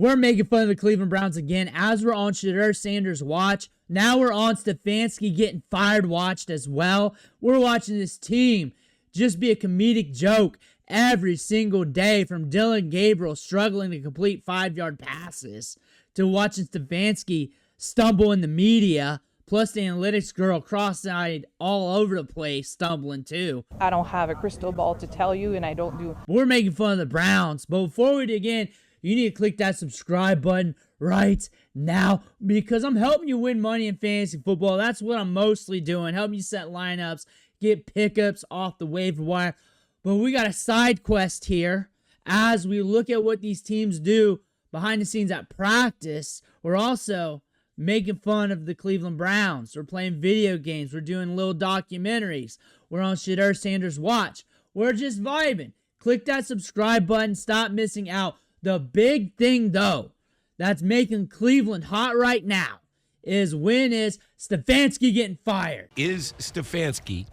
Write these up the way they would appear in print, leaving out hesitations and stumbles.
We're making fun of the Cleveland Browns again as we're on Shedeur Sanders' watch. Now we're on Stefanski getting fired watched as well. We're watching this team just be a comedic joke every single day, from Dillon Gabriel struggling to complete 5-yard passes to watching Stefanski stumble in the media, plus the analytics girl cross-eyed all over the place stumbling too. I don't have a crystal ball to tell you, and I don't do. We're making fun of the Browns, but before we begin, you need to click that subscribe button right now because I'm helping you win money in fantasy football. That's what I'm mostly doing, helping you set lineups, get pickups off the waiver wire. But we got a side quest here as we look at what these teams do behind the scenes at practice. We're also making fun of the Cleveland Browns. We're playing video games. We're doing little documentaries. We're on Shedeur Sanders' watch. We're just vibing. Click that subscribe button. Stop missing out. The big thing, though, that's making Cleveland hot right now is Stefanski getting fired? Is Stefanski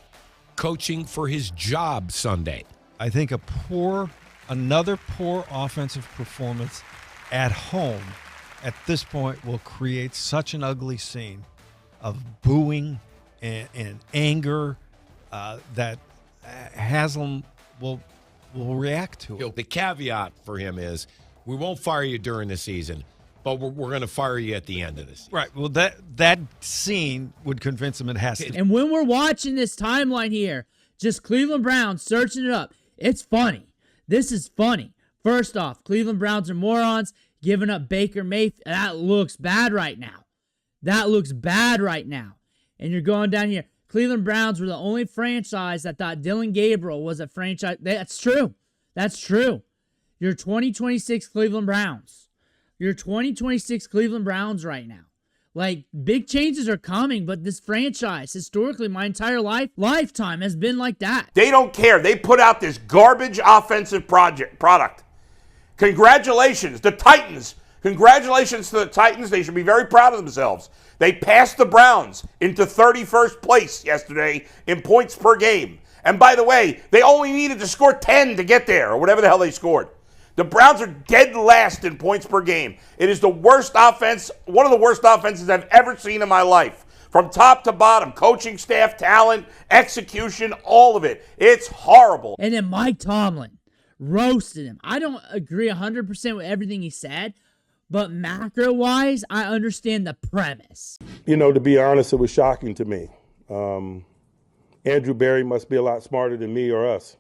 coaching for his job Sunday? I think another poor offensive performance at home at this point will create such an ugly scene of booing and anger that Haslam will react to it. The caveat for him is we won't fire you during the season, but we're going to fire you at the end of this. Right. Well, that scene would convince him it has to. And when we're watching this timeline here, just Cleveland Browns searching it up, it's funny. This is funny. First off, Cleveland Browns are morons giving up Baker Mayfield. That looks bad right now. And you're going down here. Cleveland Browns were the only franchise that thought Dillon Gabriel was a franchise. That's true. Your 2026 Cleveland Browns. Your 2026 Cleveland Browns right now. Like, big changes are coming, but this franchise, historically, my entire lifetime has been like that. They don't care. They put out this garbage offensive product. Congratulations, the Titans. Congratulations to the Titans. They should be very proud of themselves. They passed the Browns into 31st place yesterday in points per game. And by the way, they only needed to score 10 to get there, or whatever the hell they scored. The Browns are dead last in points per game. It is the worst offense, one of the worst offenses I've ever seen in my life. From top to bottom, coaching staff, talent, execution, all of it. It's horrible. And then Mike Tomlin roasted him. I don't agree 100% with everything he said, but macro-wise, I understand the premise. To be honest, it was shocking to me. Andrew Berry must be a lot smarter than me or us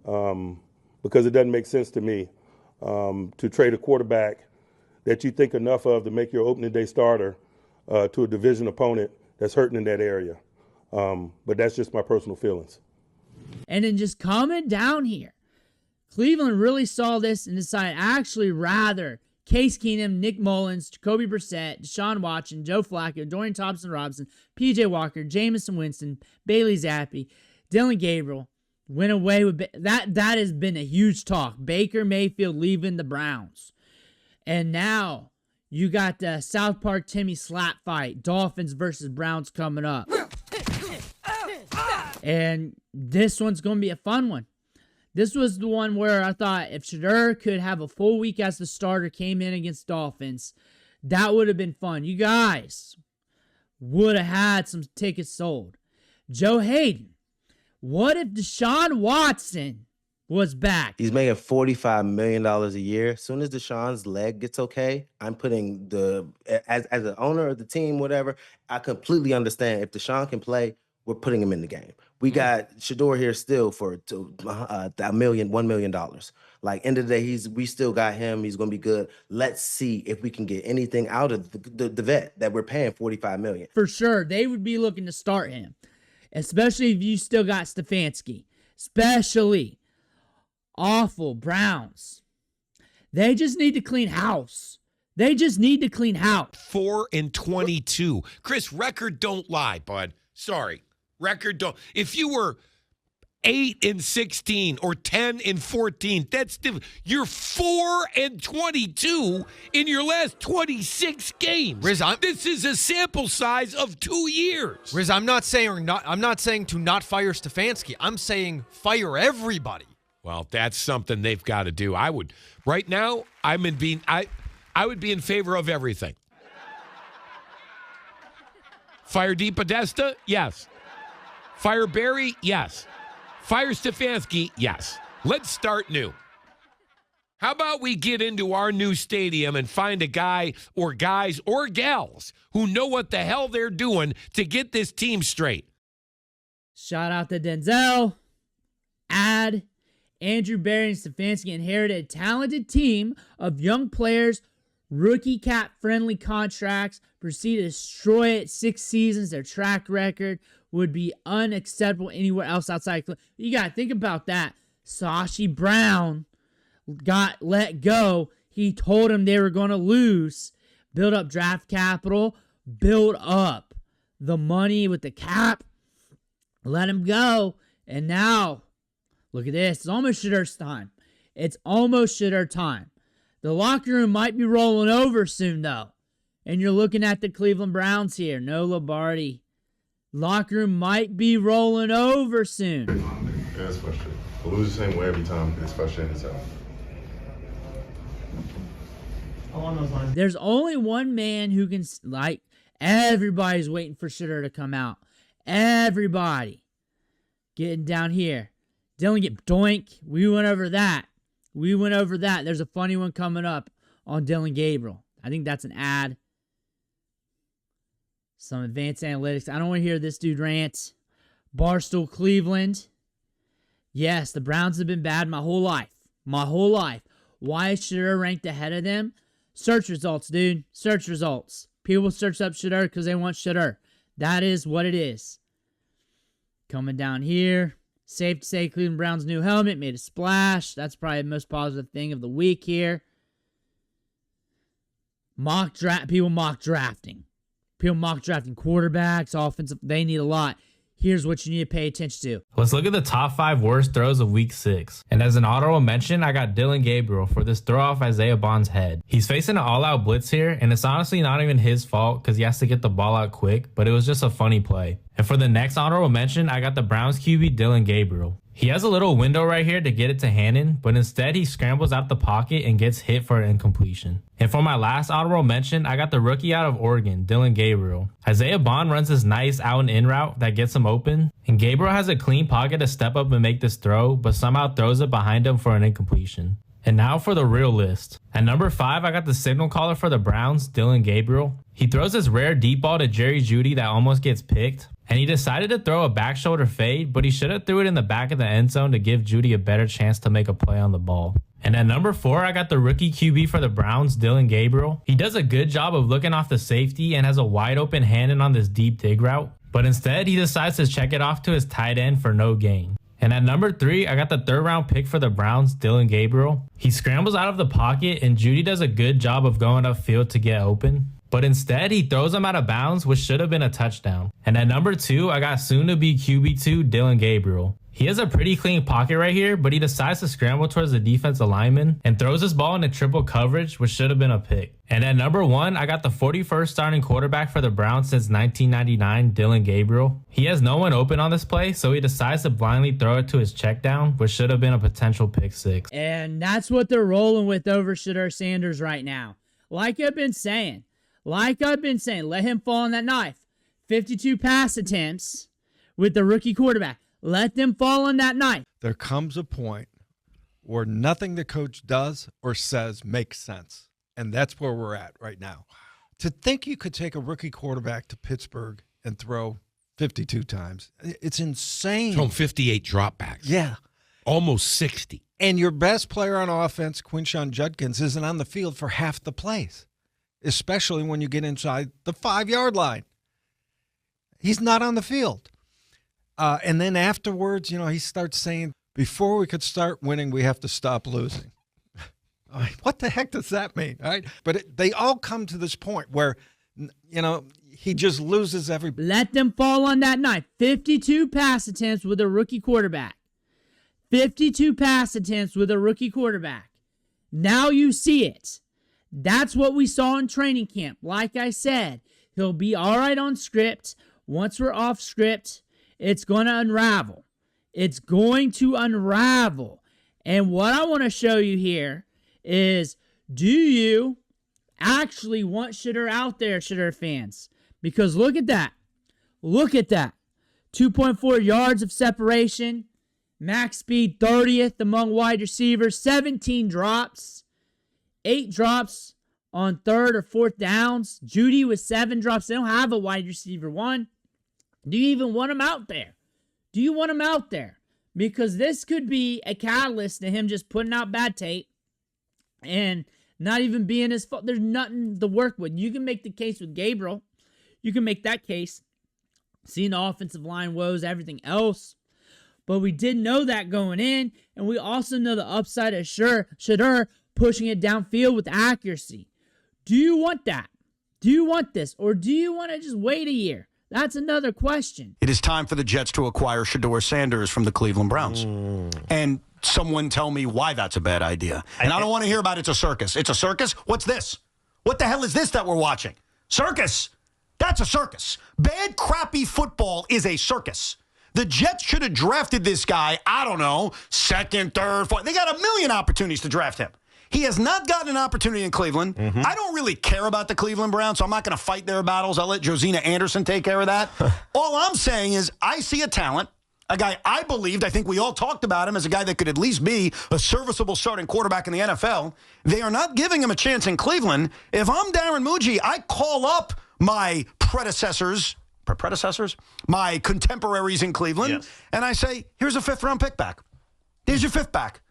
because it doesn't make sense to me to trade a quarterback that you think enough of to make your opening day starter to a division opponent that's hurting in that area. But that's just my personal feelings. And then just comment down here. Cleveland really saw this and decided actually rather Case Keenum, Nick Mullins, Jacoby Brissett, Deshaun Watson, Joe Flacco, Dorian Thompson-Robinson, P.J. Walker, Jameson Winston, Bailey Zappi, Dillon Gabriel went away with that. That has been a huge talk. Baker Mayfield leaving the Browns. And now you got the South Park Timmy slap fight, Dolphins versus Browns coming up. And this one's going to be a fun one. This was the one where I thought if Shedeur could have a full week as the starter, came in against Dolphins, that would have been fun. You guys would have had some tickets sold. Joe Hayden, what if Deshaun Watson was back? He's making $45 million a year. As soon as Deshaun's leg gets okay, I'm putting as an owner of the team, whatever, I completely understand. If Deshaun can play, we're putting him in the game. We got Shedeur here still for $1 million. Like, end of the day, we still got him. He's going to be good. Let's see if we can get anything out of the vet that we're paying $45 million. For sure, they would be looking to start him, especially if you still got Stefanski. Especially awful Browns. They just need to clean house. 4-22. Chris, record don't lie, bud. Sorry. Record don't. If you were 8-16 or 10-14, that's different. You're 4-22 in your last 26 games. Riz, this is a sample size of 2 years. Riz, I'm not saying to not fire Stefanski. I'm saying fire everybody. Well, that's something they've got to do. I would right now. I would be in favor of everything. Fire DePodesta? Yes. Fire Barry? Yes. Fire Stefanski? Yes. Let's start new. How about we get into our new stadium and find a guy or guys or gals who know what the hell they're doing to get this team straight? Shout out to Denzel. Andrew Barry and Stefanski inherited a talented team of young players, rookie cap-friendly contracts, proceeded to destroy it 6 seasons. Their track record would be unacceptable anywhere else outside. You got to think about that. Sashi Brown got let go. He told him they were going to lose. Build up draft capital. Build up the money with the cap. Let him go. And now, look at this. It's almost Shedeur's time. It's almost Shedeur time. The locker room might be rolling over soon, though. And you're looking at the Cleveland Browns here. No Lombardi. Locker room might be rolling over soon. Yeah, it's frustrating. I lose the same way every time. It's frustrating as hell. Along those lines. There's only one man who can, everybody's waiting for Shedeur to come out. Everybody. Getting down here. Dillon Doink. We went over that. There's a funny one coming up on Dillon Gabriel. I think that's an ad. Some advanced analytics. I don't want to hear this dude rant. Barstool Cleveland. Yes, the Browns have been bad my whole life. Why is Shedeur ranked ahead of them? Search results, dude. Search results. People search up Shedeur because they want Shedeur. That is what it is. Coming down here. Safe to say Cleveland Browns' new helmet made a splash. That's probably the most positive thing of the week here. People mock drafting quarterbacks, offensive. They need a lot. Here's what you need to pay attention to. Let's look at the top 5 worst throws of week 6. And as an honorable mention, I got Dillon Gabriel for this throw off Isaiah Bond's head. He's facing an all-out blitz here, and it's honestly not even his fault because he has to get the ball out quick, but it was just a funny play. And for the next honorable mention, I got the Browns QB Dillon Gabriel. He has a little window right here to get it to Hannon, but instead he scrambles out the pocket and gets hit for an incompletion. And for my last honorable mention, I got the rookie out of Oregon, Dillon Gabriel. Isaiah Bond runs this nice out and in route that gets him open, and Gabriel has a clean pocket to step up and make this throw, but somehow throws it behind him for an incompletion. And now for the real list. At number 5, I got the signal caller for the Browns, Dillon Gabriel. He throws this rare deep ball to Jerry Jeudy that almost gets picked. And he decided to throw a back shoulder fade, but he should have threw it in the back of the end zone to give Jeudy a better chance to make a play on the ball. And at number 4, I got the rookie QB for the Browns, Dillon Gabriel. He does a good job of looking off the safety and has a wide open Hannon on this deep dig route. But instead, he decides to check it off to his tight end for no gain. And at number 3, I got the 3rd round pick for the Browns, Dillon Gabriel. He scrambles out of the pocket and Jeudy does a good job of going upfield to get open. But instead, he throws him out of bounds, which should have been a touchdown. And at number 2, I got soon-to-be QB2, Dillon Gabriel. He has a pretty clean pocket right here, but he decides to scramble towards the defensive lineman and throws his ball into triple coverage, which should have been a pick. And at number 1, I got the 41st starting quarterback for the Browns since 1999, Dillon Gabriel. He has no one open on this play, so he decides to blindly throw it to his check down, which should have been a potential pick 6. And that's what they're rolling with over Shedeur Sanders right now. Like I've been saying, let him fall on that knife. 52 pass attempts with the rookie quarterback. Let them fall on that knife. There comes a point where nothing the coach does or says makes sense. And that's where we're at right now. To think you could take a rookie quarterback to Pittsburgh and throw 52 times, it's insane. Throw 58 dropbacks. Yeah. Almost 60. And your best player on offense, Quinshon Judkins, isn't on the field for half the plays, especially when you get inside the 5-yard line. He's not on the field. And then afterwards, he starts saying, before we could start winning, we have to stop losing. What the heck does that mean? All right? But they all come to this point where, he just loses every. Let them fall on that knife. 52 pass attempts with a rookie quarterback. 52 pass attempts with a rookie quarterback. Now you see it. That's what we saw in training camp. Like I said, he'll be all right on script. Once we're off script, it's going to unravel. It's going to unravel. And what I want to show you here is, do you actually want Shedeur out there, Shedeur fans. Because look at that. Look at that. 2.4 yards of separation. Max speed 30th among wide receivers. 17 drops. 8 drops on third or fourth downs. Judy with 7 drops. They don't have a wide receiver 1. Do you even want him out there? Do you want him out there? Because this could be a catalyst to him just putting out bad tape and not even being his fault. There's nothing to work with. You can make the case with Gabriel. You can make that case. Seeing the offensive line woes, everything else. But we did know that going in, and we also know the upside of Shedeur pushing it downfield with accuracy. Do you want that? Do you want this? Or do you want to just wait a year? That's another question. It is time for the Jets to acquire Shedeur Sanders from the Cleveland Browns. And someone tell me why that's a bad idea. And I don't want to hear about it's a circus. It's a circus? What's this? What the hell is this that we're watching? Circus! That's a circus. Bad, crappy football is a circus. The Jets should have drafted this guy, I don't know, second, third, fourth. They got a million opportunities to draft him. He has not gotten an opportunity in Cleveland. I don't really care about the Cleveland Browns, so I'm not going to fight their battles. I'll let Josina Anderson take care of that. All I'm saying is I see a talent, a guy I think we all talked about him as a guy that could at least be a serviceable starting quarterback in the NFL. They are not giving him a chance in Cleveland. If I'm Darren Muji, I call up my my contemporaries in Cleveland, and I say, here's a 5th-round pick back. Here's your 5th back.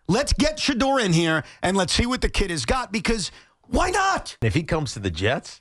Let's get Shedeur in here, and let's see what the kid has got, because why not? If he comes to the Jets,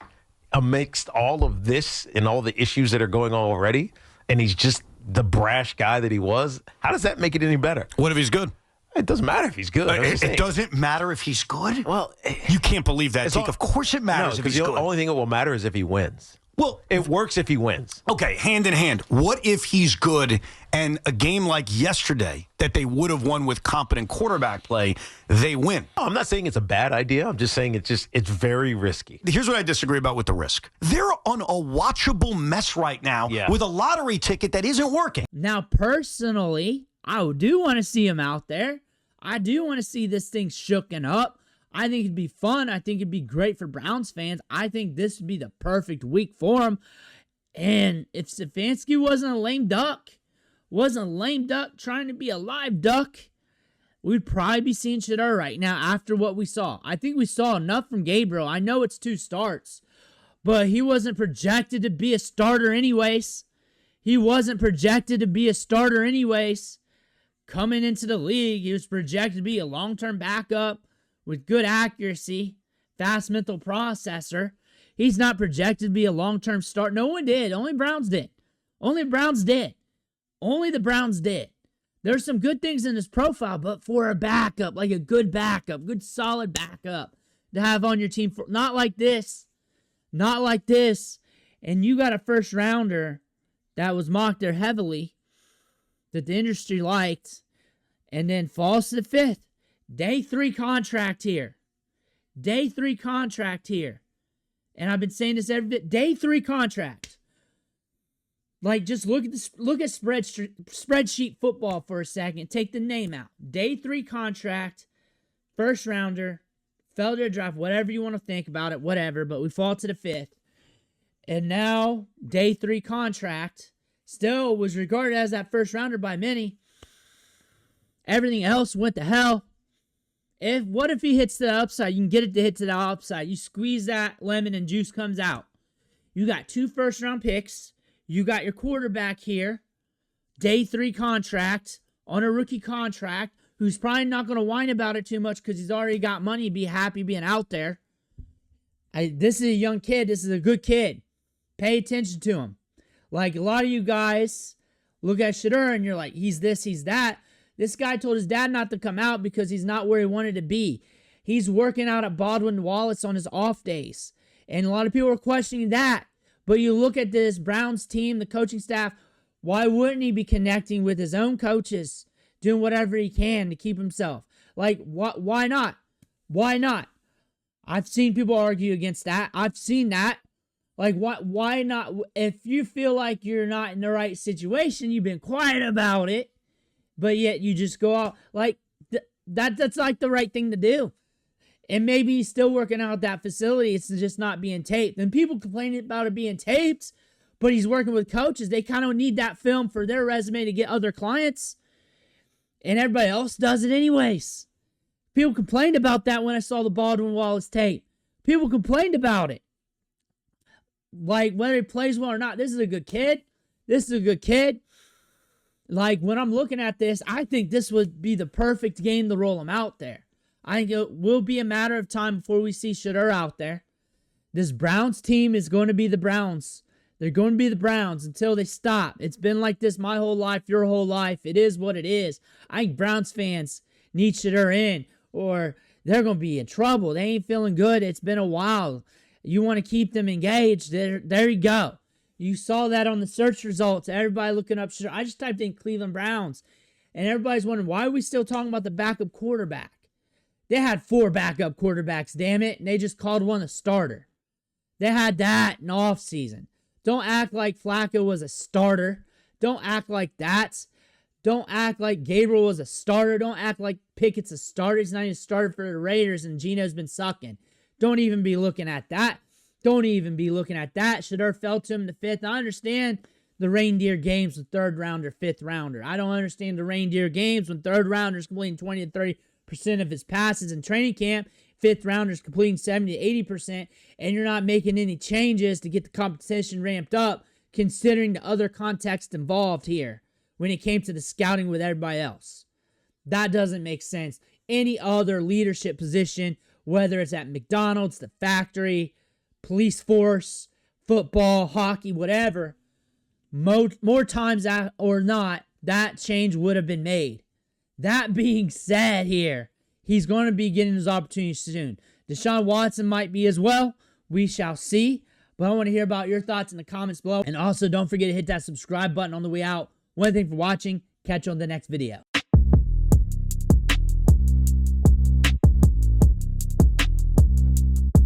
amidst all of this and all the issues that are going on already, and he's just the brash guy that he was, how does that make it any better? What if he's good? It doesn't matter if he's good. It doesn't matter if he's good? Well, you can't believe that, Zeke. Of course it matters if he's good. The only thing that will matter is if he wins. Well, it works if he wins. Okay, hand in hand. What if he's good and a game like yesterday that they would have won with competent quarterback play, they win? No, I'm not saying it's a bad idea. I'm just saying it's very risky. Here's what I disagree about with the risk. They're on a watchable mess right now with a lottery ticket that isn't working. Now, personally, I do want to see him out there. I do want to see this thing shooken up. I think it'd be fun. I think it'd be great for Browns fans. I think this would be the perfect week for him. And if Stefanski wasn't a lame duck trying to be a live duck, we'd probably be seeing Shedeur right now after what we saw. I think we saw enough from Gabriel. I know it's 2 starts, but he wasn't projected to be a starter anyways. Coming into the league, he was projected to be a long-term backup with good accuracy, fast mental processor. He's not projected to be a long-term start. No one did. Only Browns did. Only the Browns did. There's some good things in his profile, but for a backup, like a good backup, good solid backup to have on your team, for not like this. And you got a first rounder that was mocked there heavily, that the industry liked, and then falls to the 5th. Day 3 contract here. And I've been saying this every bit. Day 3 contract. Like, just look at spreadsheet football for a second. Take the name out. Day 3 contract. First rounder. Fell to a draft. Whatever you want to think about it. Whatever. But we fall to the 5th. And now, day 3 contract. Still was regarded as that first rounder by many. Everything else went to hell. What if he hits the upside? You can get it to hit to the upside. You squeeze that lemon and juice comes out. You got 2 first-round picks. You got your quarterback here. Day 3 contract on a rookie contract, who's probably not going to whine about it too much because he's already got money, be happy being out there. This is a young kid. This is a good kid. Pay attention to him. Like, a lot of you guys look at Shedeur and you're like, he's this, he's that. This guy told his dad not to come out because he's not where he wanted to be. He's working out at Baldwin Wallace on his off days. And a lot of people are questioning that. But you look at this Browns team, the coaching staff, why wouldn't he be connecting with his own coaches, doing whatever he can to keep himself? Like, why not? Why not? I've seen people argue against that. I've seen that. Like, why not? If you feel like you're not in the right situation, you've been quiet about it, but yet you just go out. Like, that's like the right thing to do. And maybe he's still working out that facility. It's just not being taped. And people complaining about it being taped, but he's working with coaches. They kind of need that film for their resume to get other clients. And everybody else does it anyways. People complained about that when I saw the Baldwin Wallace tape. People complained about it. Like, whether he plays well or not, this is a good kid. This is a good kid. Like, when I'm looking at this, I think this would be the perfect game to roll him out there. I think it will be a matter of time before we see Shedeur out there. This Browns team is going to be the Browns. They're going to be the Browns until they stop. It's been like this my whole life, your whole life. It is what it is. I think Browns fans need Shedeur in, or they're going to be in trouble. They ain't feeling good. It's been a while. You want to keep them engaged. There you go. You saw that on the search results. Everybody looking up Shedeur. I just typed in Cleveland Browns, and everybody's wondering, why are we still talking about the backup quarterback? They had 4 backup quarterbacks, damn it, and they just called one a starter. They had that in the offseason. Don't act like Flacco was a starter. Don't act like that. Don't act like Gabriel was a starter. Don't act like Pickett's a starter. He's not even a starter for the Raiders, and Geno's been sucking. Don't even be looking at that. Don't even be looking at that. Shedeur fell to him in the 5th. I understand the reindeer games with 3rd rounder, 5th rounder. I don't understand the reindeer games when 3rd rounders completing 20 to 30% of his passes in training camp, 5th rounders completing 70 to 80%, and you're not making any changes to get the competition ramped up, considering the other context involved here when it came to the scouting with everybody else. That doesn't make sense. Any other leadership position, whether it's at McDonald's, the factory, police force, football, hockey, whatever, more times or not, that change would have been made. That being said here, he's going to be getting his opportunity soon. Deshaun Watson might be as well. We shall see. But I want to hear about your thoughts in the comments below. And also, don't forget to hit that subscribe button on the way out. One thing for watching. Catch you on the next video.